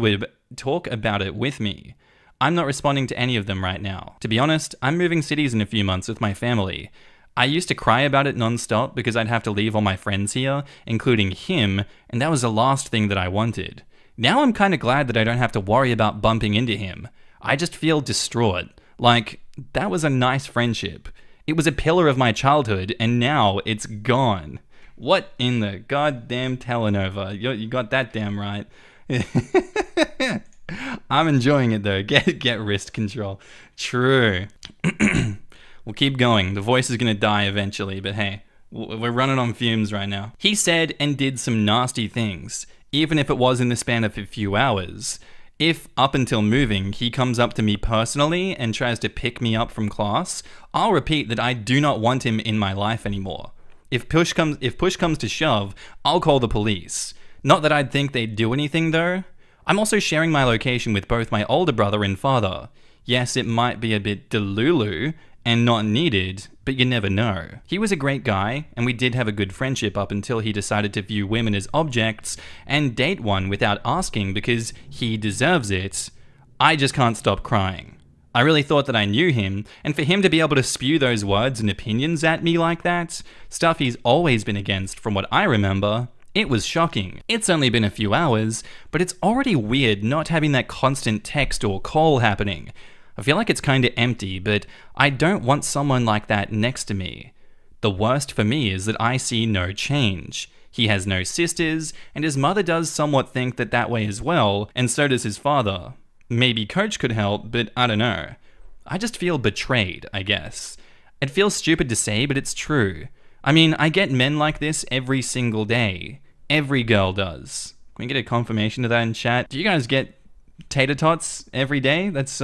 about it with me. I'm not responding to any of them right now. To be honest, I'm moving cities in a few months with my family. I used to cry about it non-stop because I'd have to leave all my friends here, including him, and that was the last thing that I wanted. Now I'm kind of glad that I don't have to worry about bumping into him. I just feel distraught. Like, that was a nice friendship. It was a pillar of my childhood, and now it's gone. What in the goddamn telenova? You got that damn right. I'm enjoying it though. Get wrist control. True. We'll keep going. The voice is gonna die eventually, but hey, we're running on fumes right now. He said and did some nasty things, even if it was in the span of a few hours. If, up until moving, he comes up to me personally and tries to pick me up from class, I'll repeat that I do not want him in my life anymore. If push comes to shove, I'll call the police. Not that I'd think they'd do anything though. I'm also sharing my location with both my older brother and father. Yes, it might be a bit delulu and not needed, but you never know. He was a great guy, and we did have a good friendship up until he decided to view women as objects and date one without asking because he deserves it. I just can't stop crying. I really thought that I knew him, and for him to be able to spew those words and opinions at me like that, stuff he's always been against from what I remember, it was shocking. It's only been a few hours, but it's already weird not having that constant text or call happening. I feel like it's kinda empty, but I don't want someone like that next to me. The worst for me is that I see no change. He has no sisters, and his mother does somewhat think that way as well, and so does his father. Maybe Coach could help, but I don't know. I just feel betrayed, I guess. It feels stupid to say, but it's true. I mean, I get men like this every single day. Every girl does. Can we get a confirmation of that in chat? Do you guys get tater tots every day? That's,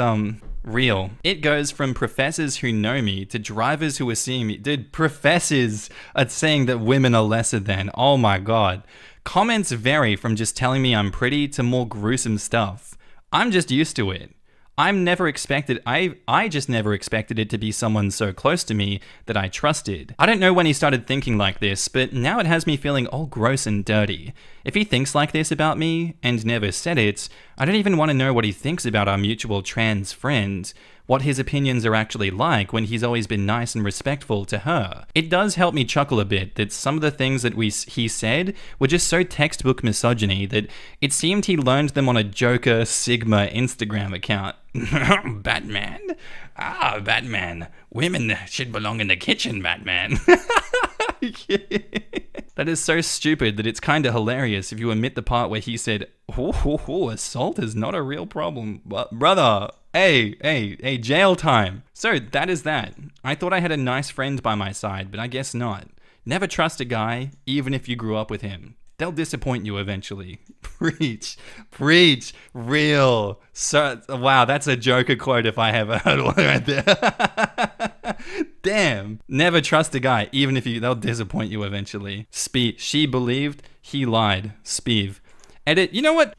real. It goes from professors who know me to drivers who are seeing me. Dude, professors are saying that women are lesser than. Oh my god. Comments vary from just telling me I'm pretty to more gruesome stuff. I'm just used to it. I just never expected it to be someone so close to me that I trusted. I don't know when he started thinking like this, but now it has me feeling all gross and dirty. If he thinks like this about me, and never said it, I don't even want to know what he thinks about our mutual trans friend, what his opinions are actually like when he's always been nice and respectful to her. It does help me chuckle a bit that some of the things that he said were just so textbook misogyny that it seemed he learned them on a Joker Sigma Instagram account. Batman? Ah, Batman. Women should belong in the kitchen, Batman. That is so stupid that it's kinda hilarious if you omit the part where he said, assault is not a real problem. But brother, hey, jail time. So that is that. I thought I had a nice friend by my side, but I guess not. Never trust a guy, even if you grew up with him. They'll disappoint you eventually. Preach, real. So, wow, that's a Joker quote if I ever heard one right there. Damn. Never trust a guy, even if they'll disappoint you eventually. She believed, he lied. Speeve. Edit, you know what?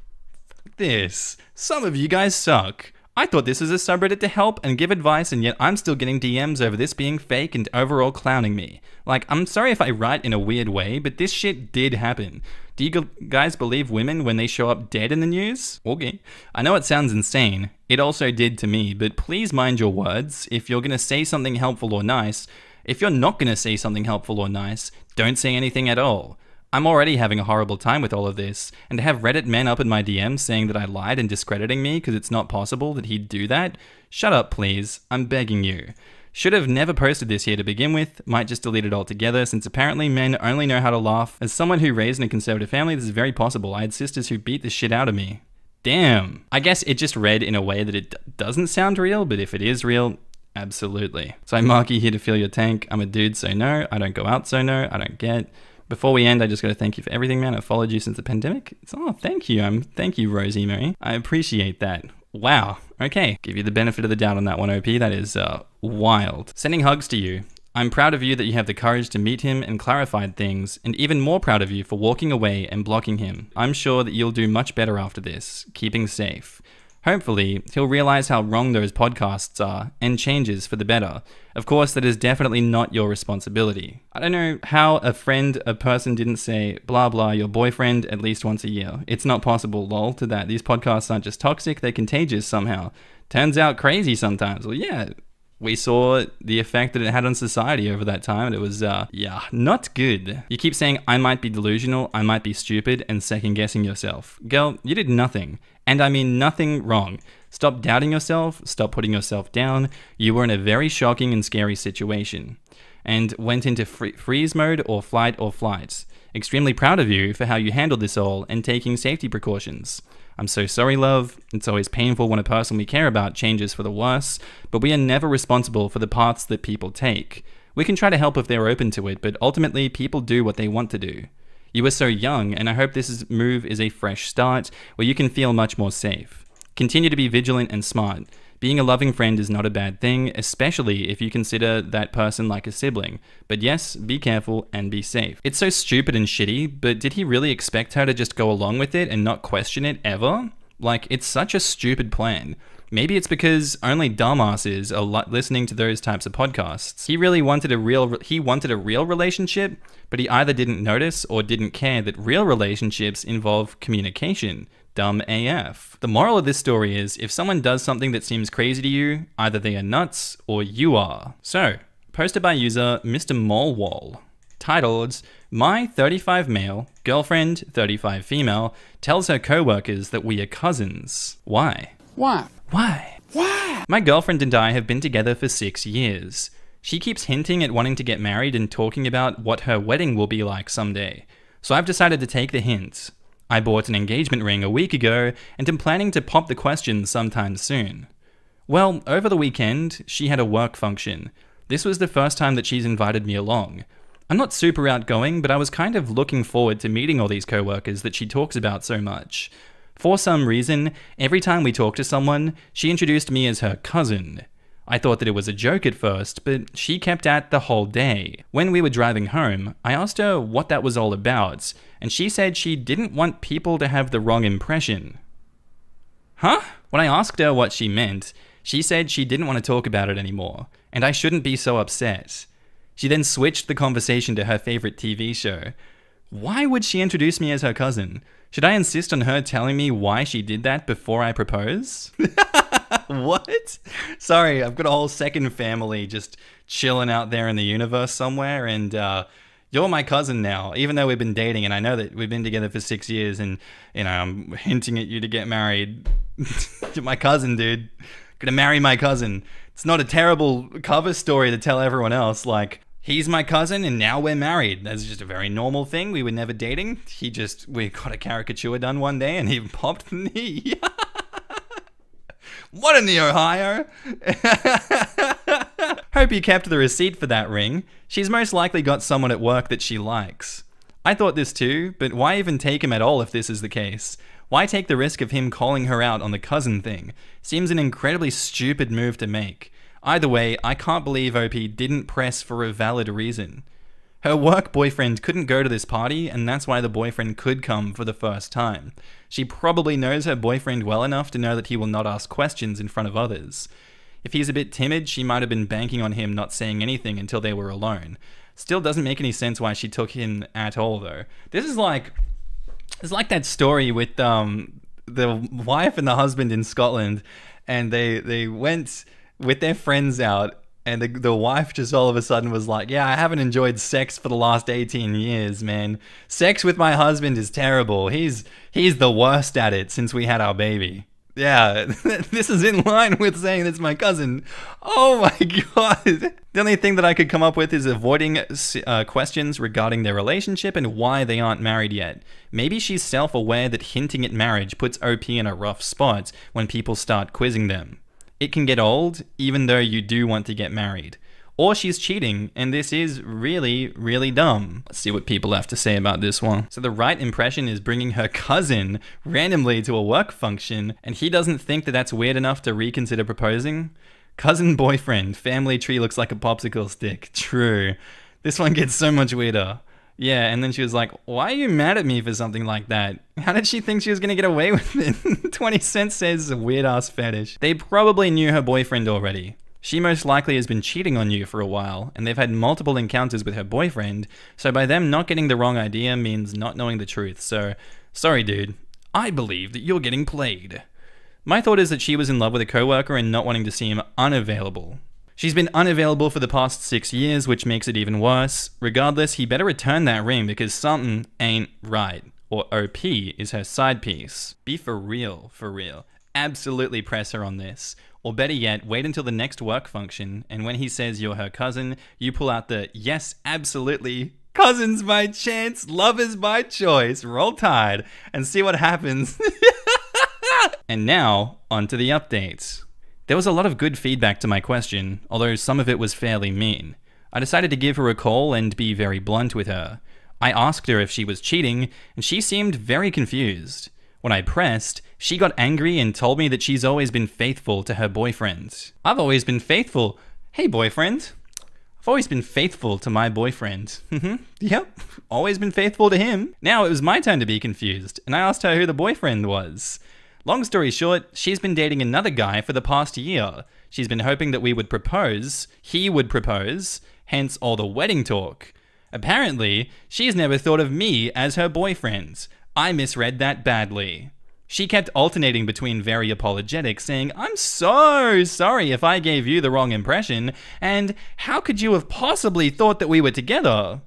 Fuck this. Some of you guys suck. I thought this was a subreddit to help and give advice, and yet I'm still getting DMs over this being fake and overall clowning me. Like, I'm sorry if I write in a weird way, but this shit did happen. Do you guys believe women when they show up dead in the news? Okay. I know it sounds insane. It also did to me, but please mind your words. If you're gonna say something helpful or nice, if you're not gonna say something helpful or nice, don't say anything at all. I'm already having a horrible time with all of this, and to have Reddit men up in my DMs saying that I lied and discrediting me because it's not possible that he'd do that, shut up please, I'm begging you. Should have never posted this here to begin with, might just delete it altogether since apparently men only know how to laugh. As someone who raised in a conservative family, this is very possible. I had sisters who beat the shit out of me. Damn. I guess it just read in a way that it doesn't sound real, but if it is real, absolutely. So Marky here to fill your tank. I'm a dude, so no. I don't go out, so no. I don't get. Before we end, I just got to thank you for everything, man. I've followed you since the pandemic. Thank you. Thank you, Rosie Mary. I appreciate that. Wow. Okay. Give you the benefit of the doubt on that one, OP. That is wild. Sending hugs to you. I'm proud of you that you have the courage to meet him and clarified things, and even more proud of you for walking away and blocking him. I'm sure that you'll do much better after this, keeping safe. Hopefully, he'll realize how wrong those podcasts are and changes for the better. Of course, that is definitely not your responsibility. I don't know how a person didn't say, blah blah, your boyfriend at least once a year. It's not possible, lol, to that. These podcasts aren't just toxic, they're contagious somehow. Turns out crazy sometimes. Well, yeah, we saw the effect that it had on society over that time, and it was, not good. You keep saying, I might be delusional, I might be stupid, and second-guessing yourself. Girl, you did nothing. And I mean nothing wrong. Stop doubting yourself, stop putting yourself down. You were in a very shocking and scary situation. And went into freeze mode or flight. Extremely proud of you for how you handled this all and taking safety precautions. I'm so sorry, love. It's always painful when a person we care about changes for the worse, but we are never responsible for the paths that people take. We can try to help if they're open to it, but ultimately people do what they want to do. You were so young, and I hope this move is a fresh start where you can feel much more safe. Continue to be vigilant and smart. Being a loving friend is not a bad thing, especially if you consider that person like a sibling. But yes, be careful and be safe. It's so stupid and shitty, but did he really expect her to just go along with it and not question it ever? Like, it's such a stupid plan. Maybe it's because only dumbasses are listening to those types of podcasts. He wanted a real relationship, but he either didn't notice or didn't care that real relationships involve communication. Dumb AF. The moral of this story is, if someone does something that seems crazy to you, either they are nuts or you are. So, posted by user Mr. Molewall. Titled, My 35 male, girlfriend 35 female, tells her co-workers that we are cousins. Why? Why? Why? Why? My girlfriend and I have been together for 6 years. She keeps hinting at wanting to get married and talking about what her wedding will be like someday. So I've decided to take the hint. I bought an engagement ring a week ago and am planning to pop the question sometime soon. Well, over the weekend, she had a work function. This was the first time that she's invited me along. I'm not super outgoing, but I was kind of looking forward to meeting all these co-workers that she talks about so much. For some reason, every time we talked to someone, she introduced me as her cousin. I thought that it was a joke at first, but she kept at the whole day. When we were driving home, I asked her what that was all about, and she said she didn't want people to have the wrong impression. Huh? When I asked her what she meant, she said she didn't want to talk about it anymore, and I shouldn't be so upset. She then switched the conversation to her favorite TV show. Why would she introduce me as her cousin? Should I insist on her telling me why she did that before I propose? What? Sorry, I've got a whole second family just chilling out there in the universe somewhere, and you're my cousin now, even though we've been dating, and I know that we've been together for 6 years, and I'm hinting at you to get married. You're my cousin, dude. Gonna marry my cousin. It's not a terrible cover story to tell everyone else, like, he's my cousin and now we're married. That's just a very normal thing. We were never dating. We got a caricature done one day and he popped the knee. What in the Ohio? Hope you kept the receipt for that ring. She's most likely got someone at work that she likes. I thought this too, but why even take him at all if this is the case? Why take the risk of him calling her out on the cousin thing? Seems an incredibly stupid move to make. Either way, I can't believe OP didn't press for a valid reason. Her work boyfriend couldn't go to this party, and that's why the boyfriend could come for the first time. She probably knows her boyfriend well enough to know that he will not ask questions in front of others. If he's a bit timid, she might have been banking on him not saying anything until they were alone. Still doesn't make any sense why she took him at all, though. This is like... It's like that story with the wife and the husband in Scotland, and they went with their friends out, and the wife just all of a sudden was like, "Yeah, I haven't enjoyed sex for the last 18 years, man. Sex with my husband is terrible. He's the worst at it since we had our baby." Yeah, this is in line with saying that's my cousin. Oh my god. The only thing that I could come up with is avoiding questions regarding their relationship and why they aren't married yet. Maybe she's self-aware that hinting at marriage puts OP in a rough spot when people start quizzing them. It can get old, even though you do want to get married. Or she's cheating, and this is really, really dumb. Let's see what people have to say about this one. So the right impression is bringing her cousin randomly to a work function, and he doesn't think that that's weird enough to reconsider proposing? Cousin boyfriend, family tree looks like a popsicle stick. True. This one gets so much weirder. Yeah, and then she was like, why are you mad at me for something like that? How did she think she was gonna get away with it? 20 Cent says a weird ass fetish. They probably knew her boyfriend already. She most likely has been cheating on you for a while, and they've had multiple encounters with her boyfriend, so by them not getting the wrong idea means not knowing the truth. So, sorry dude, I believe that you're getting played. My thought is that she was in love with a coworker and not wanting to seem unavailable. She's been unavailable for the past 6 years, which makes it even worse. Regardless, he better return that ring because something ain't right. Or OP is her side piece. Be for real, for real. Absolutely press her on this. Or better yet, wait until the next work function, and when he says you're her cousin, you pull out the, yes, absolutely, cousins by chance, lovers by choice, roll tide, and see what happens. And now, on to the updates. There was a lot of good feedback to my question, although some of it was fairly mean. I decided to give her a call and be very blunt with her. I asked her if she was cheating, and she seemed very confused. When I pressed, she got angry and told me that she's always been faithful to her boyfriend. I've always been faithful. Hey, boyfriend. I've always been faithful to my boyfriend. Yep, always been faithful to him. Now it was my turn to be confused, and I asked her who the boyfriend was. Long story short, she's been dating another guy for the past year. She's been hoping that we would propose, he would propose, hence all the wedding talk. Apparently, she's never thought of me as her boyfriend. I misread that badly. She kept alternating between very apologetic, saying, I'm so sorry if I gave you the wrong impression, and how could you have possibly thought that we were together?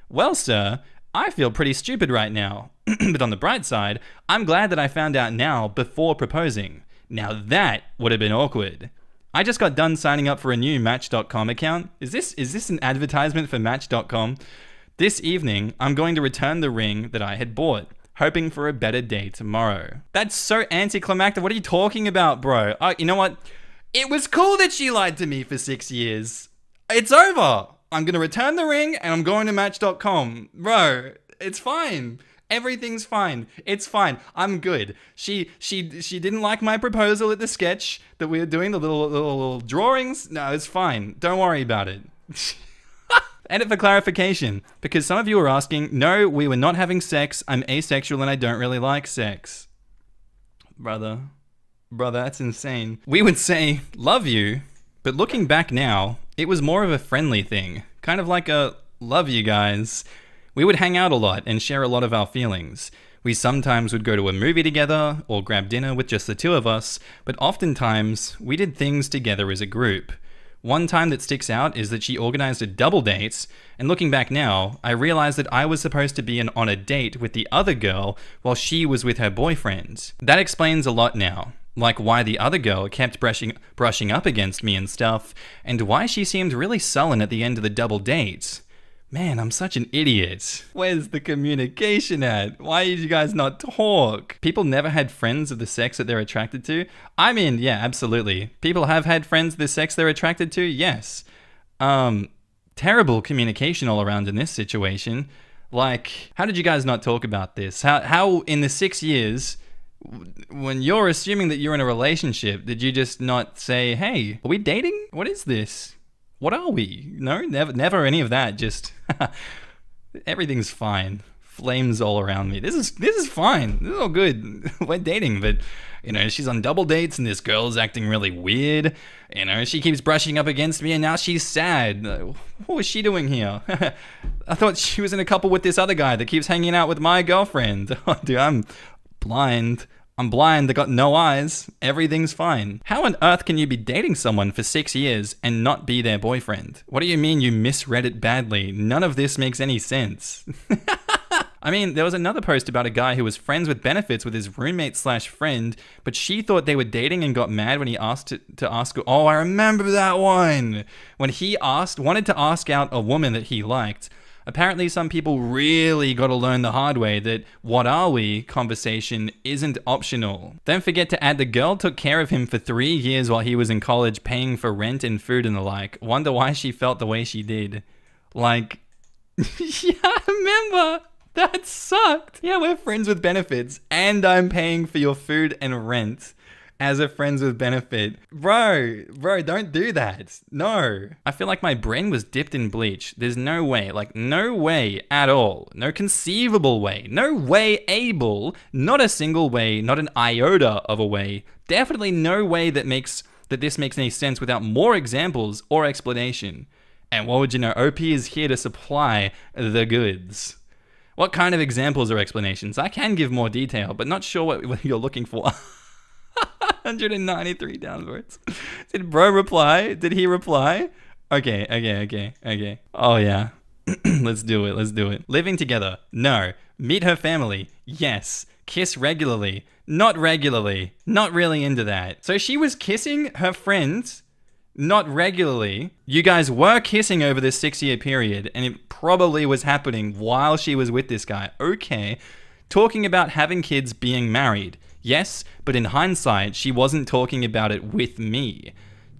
Well, sir, I feel pretty stupid right now. But on the bright side, I'm glad that I found out now before proposing. Now that would have been awkward. I just got done signing up for a new Match.com account. Is this an advertisement for Match.com? This evening, I'm going to return the ring that I had bought, hoping for a better day tomorrow. That's so anticlimactic. What are you talking about, bro? You know what? It was cool that she lied to me for 6 years. It's over. I'm going to return the ring and I'm going to Match.com. Bro, it's fine. Everything's fine. It's fine. I'm good. She didn't like my proposal at the sketch that we were doing, the little drawings. No, it's fine. Don't worry about it. Edit for clarification, because some of you are asking, no, we were not having sex. I'm asexual and I don't really like sex. Brother, that's insane. We would say, love you, but looking back now, it was more of a friendly thing. Kind of like a, love you guys. We would hang out a lot and share a lot of our feelings. We sometimes would go to a movie together or grab dinner with just the two of us, but oftentimes we did things together as a group. One time that sticks out is that she organized a double date, and looking back now, I realized that I was supposed to be on a date with the other girl while she was with her boyfriend. That explains a lot now, like why the other girl kept brushing up against me and stuff, and why she seemed really sullen at the end of the double date. Man, I'm such an idiot. Where's the communication at? Why did you guys not talk? People never had friends of the sex that they're attracted to? I mean, yeah, absolutely. People have had friends of the sex they're attracted to? Yes. Terrible communication all around in this situation. Like, how did you guys not talk about this? How in the 6 years, when you're assuming that you're in a relationship, did you just not say, hey, are we dating? What is this? What are we? No, never any of that. Just everything's fine. flames all around me. This is fine. This is all good. We're dating, but she's on double dates and this girl's acting really weird. She keeps brushing up against me and now she's sad. What was she doing here? I thought she was in a couple with this other guy that keeps hanging out with my girlfriend. Oh, dude, I'm blind. I got no eyes. Everything's fine. How on earth can you be dating someone for 6 years and not be their boyfriend? What do you mean you misread it badly? None of this makes any sense. I mean, there was another post about a guy who was friends with benefits with his roommate/friend, but she thought they were dating and got mad when he asked to ask. Oh, I remember that one. When he wanted to ask out a woman that he liked. Apparently, some people really got to learn the hard way that "what are we" conversation isn't optional. Don't forget to add the girl took care of him for 3 years while he was in college, paying for rent and food and the like. Wonder why she felt the way she did. Like, yeah, I remember. That sucked. Yeah, we're friends with benefits and I'm paying for your food and rent as a friends with benefit. Bro, don't do that. No. I feel like my brain was dipped in bleach. There's no way, no way at all. No conceivable way. No way able. Not a single way, not an iota of a way. Definitely no way that this makes any sense without more examples or explanation. And what would you know, OP is here to supply the goods. What kind of examples or explanations? I can give more detail, but not sure what you're looking for. 193 downvotes. Did bro reply? Did he reply? Okay. Oh yeah. Let's do it. Living together? No. Meet her family? Yes. Kiss regularly? Not regularly. Not really into that. So she was kissing her friends? Not regularly. You guys were kissing over this 6-year period, and it probably was happening while she was with this guy. Okay. Talking about having kids, being married. Yes, but in hindsight, she wasn't talking about it with me.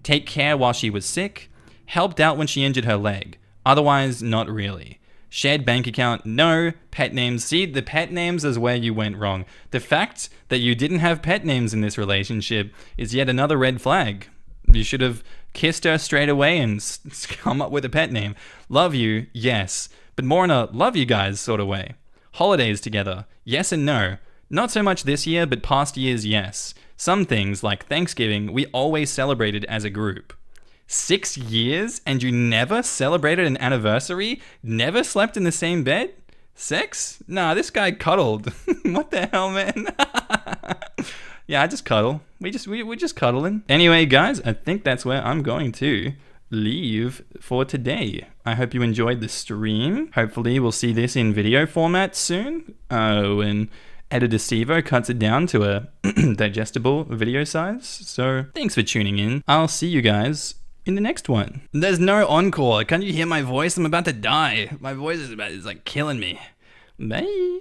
Take care while she was sick. Helped out when she injured her leg. Otherwise, not really. Shared bank account? No. Pet names? See, the pet names is where you went wrong. The fact that you didn't have pet names in this relationship is yet another red flag. You should have kissed her straight away and come up with a pet name. Love you, yes, but more in a love you guys sort of way. Holidays together, yes and no. Not so much this year, but past years, yes. Some things, like Thanksgiving, we always celebrated as a group. 6 years and you never celebrated an anniversary? Never slept in the same bed? Sex? Nah, this guy cuddled. What the hell, man? Yeah, I just cuddle. We're just cuddling. Anyway, guys, I think that's where I'm going to leave for today. I hope you enjoyed the stream. Hopefully we'll see this in video format soon. When Editor Stevo cuts it down to a digestible video size. So thanks for tuning in. I'll see you guys in the next one. There's no encore. Can't you hear my voice? I'm about to die. My voice is like killing me. Bye.